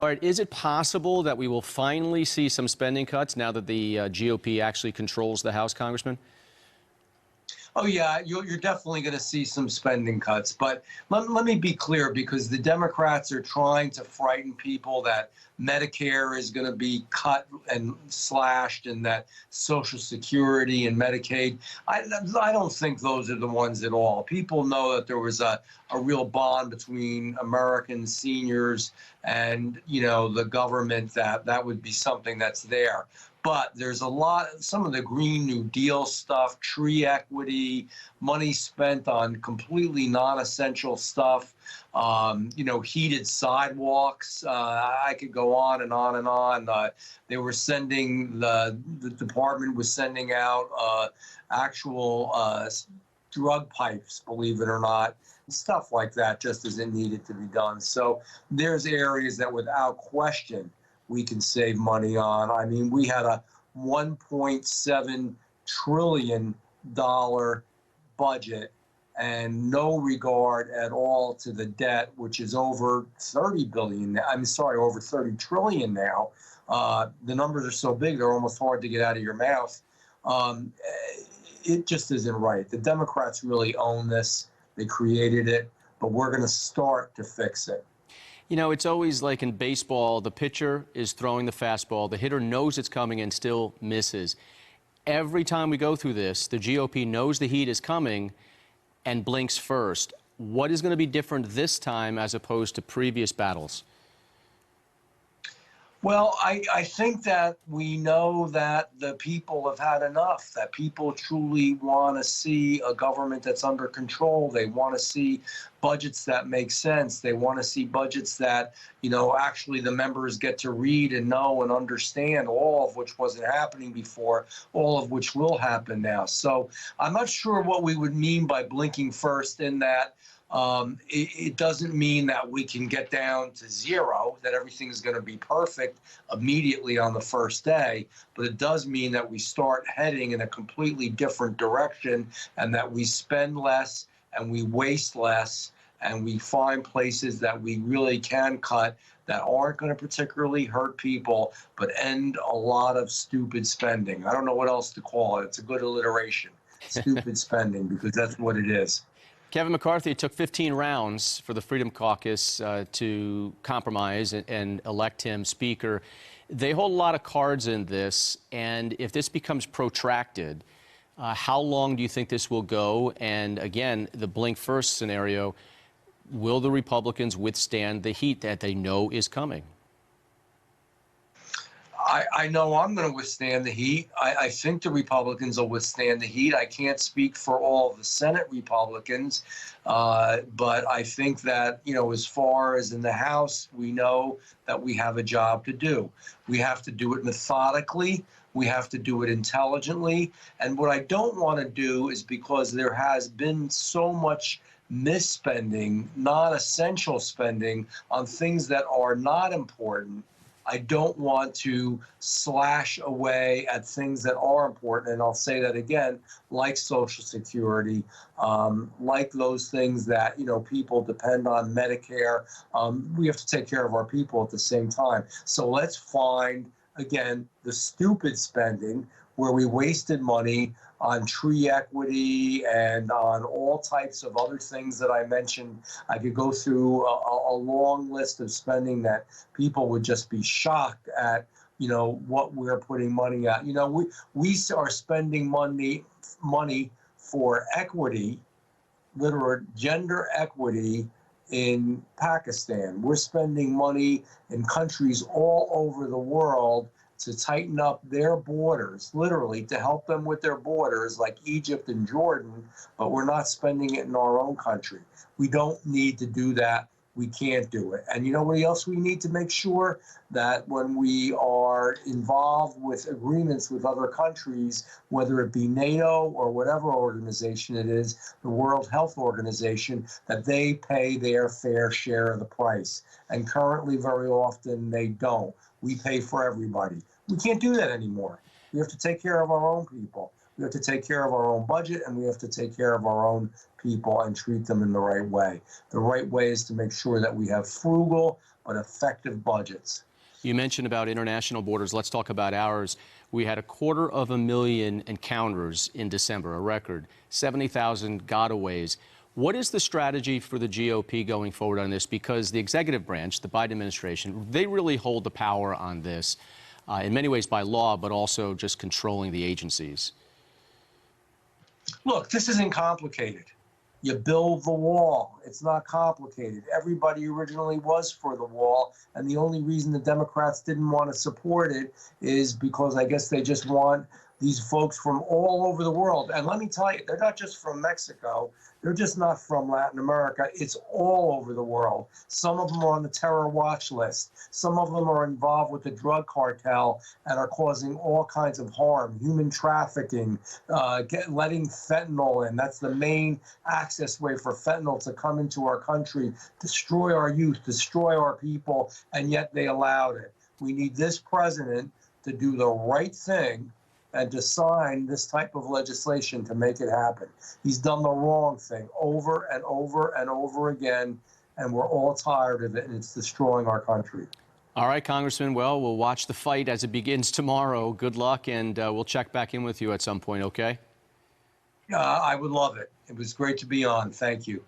All right, is it possible that we will finally see some spending cuts now that the GOP actually controls the House, Congressman? Oh, yeah, you're definitely going to see some spending cuts. But let me be clear, because the Democrats are trying to frighten people that Medicare is going to be cut and slashed and that Social Security and Medicaid. I don't think those are the ones at all. People know that there was a real bond between American seniors and, the government, that would be something that's there. But there's some of the Green New Deal stuff, tree equity, money spent on completely non-essential stuff, heated sidewalks. I could go on and on and on. They were the department was sending out actual drug pipes, believe it or not, stuff like that, just as it needed to be done. So there's areas that without question we can save money on. I mean, we had a $1.7 trillion budget and no regard at all to the debt, which is over 30 billion. I'm sorry, over 30 trillion now. The numbers are so big, they're almost hard to get out of your mouth. It just isn't right. The Democrats really own this. They created it, but we're going to start to fix it. It's always like in baseball, the pitcher is throwing the fastball. The hitter knows it's coming and still misses. Every time we go through this, the GOP knows the heat is coming and blinks first. What is going to be different this time as opposed to previous battles? Well, I think that we know that the people have had enough, that people truly want to see a government that's under control. They want to see budgets that make sense. They want to see budgets that, actually the members get to read and know and understand, all of which wasn't happening before, all of which will happen now. So I'm not sure what we would mean by blinking first, in that it doesn't mean that we can get down to zero, that everything is going to be perfect immediately on the first day, but it does mean that we start heading in a completely different direction, and that we spend less and we waste less, and we find places that we really can cut that aren't going to particularly hurt people, but end a lot of stupid spending. I don't know what else to call it. It's a good alliteration, stupid spending, because that's what it is. Kevin McCarthy, it took 15 rounds for the Freedom Caucus to compromise and elect him Speaker. They hold a lot of cards in this, and if this becomes protracted, how long do you think this will go? And again, the blink first scenario, will the Republicans withstand the heat that they know is coming? I know I'm going to withstand the heat. I think the Republicans will withstand the heat. I can't speak for all of the Senate Republicans, but I think that, as far as in the House, we know that we have a job to do. We have to do it methodically. We have to do it intelligently. And what I don't want to do is, because there has been so much misspending, non-essential spending on things that are not important, I don't want to slash away at things that are important. And I'll say that again, like Social Security, like those things that, people depend on, Medicare. We have to take care of our people at the same time. So let's find, again, the stupid spending where we wasted money on tree equity and on all types of other things that I mentioned. I could go through a long list of spending that people would just be shocked at, what we're putting money at. We are spending money for equity, literal gender equity, in Pakistan. We're spending money in countries all over the world to tighten up their borders, literally to help them with their borders, like Egypt and Jordan, but we're not spending it in our own country. We don't need to do that. We can't do it. And you know what else we need to make sure? That when we are involved with agreements with other countries, whether it be NATO or whatever organization it is, the World Health Organization, that they pay their fair share of the price. And currently, very often, they don't. We pay for everybody. We can't do that anymore. We have to take care of our own people. We have to take care of our own budget, and we have to take care of our own people and treat them in the right way. The right way is to make sure that we have frugal but effective budgets. You mentioned about international borders. Let's talk about ours. We had 250,000 encounters in December, a record, 70,000 gotaways. What is the strategy for the GOP going forward on this? Because the executive branch, the Biden administration, they really hold the power on this, in many ways by law, but also just controlling the agencies. Look, this isn't complicated. You build the wall. It's not complicated. Everybody originally was for the wall, and the only reason the Democrats didn't want to support it is because I guess they just want these folks from all over the world. And let me tell you, they're not just from Mexico. They're just not from Latin America. It's all over the world. Some of them are on the terror watch list. Some of them are involved with the drug cartel and are causing all kinds of harm, human trafficking, letting fentanyl in. That's the main access way for fentanyl to come into our country, destroy our youth, destroy our people, and yet they allowed it. We need this president to do the right thing and to sign this type of legislation to make it happen. He's done the wrong thing over and over and over again, and we're all tired of it, and it's destroying our country. All right, Congressman. Well, we'll watch the fight as it begins tomorrow. Good luck, and we'll check back in with you at some point, okay? I would love it. It was great to be on. Thank you.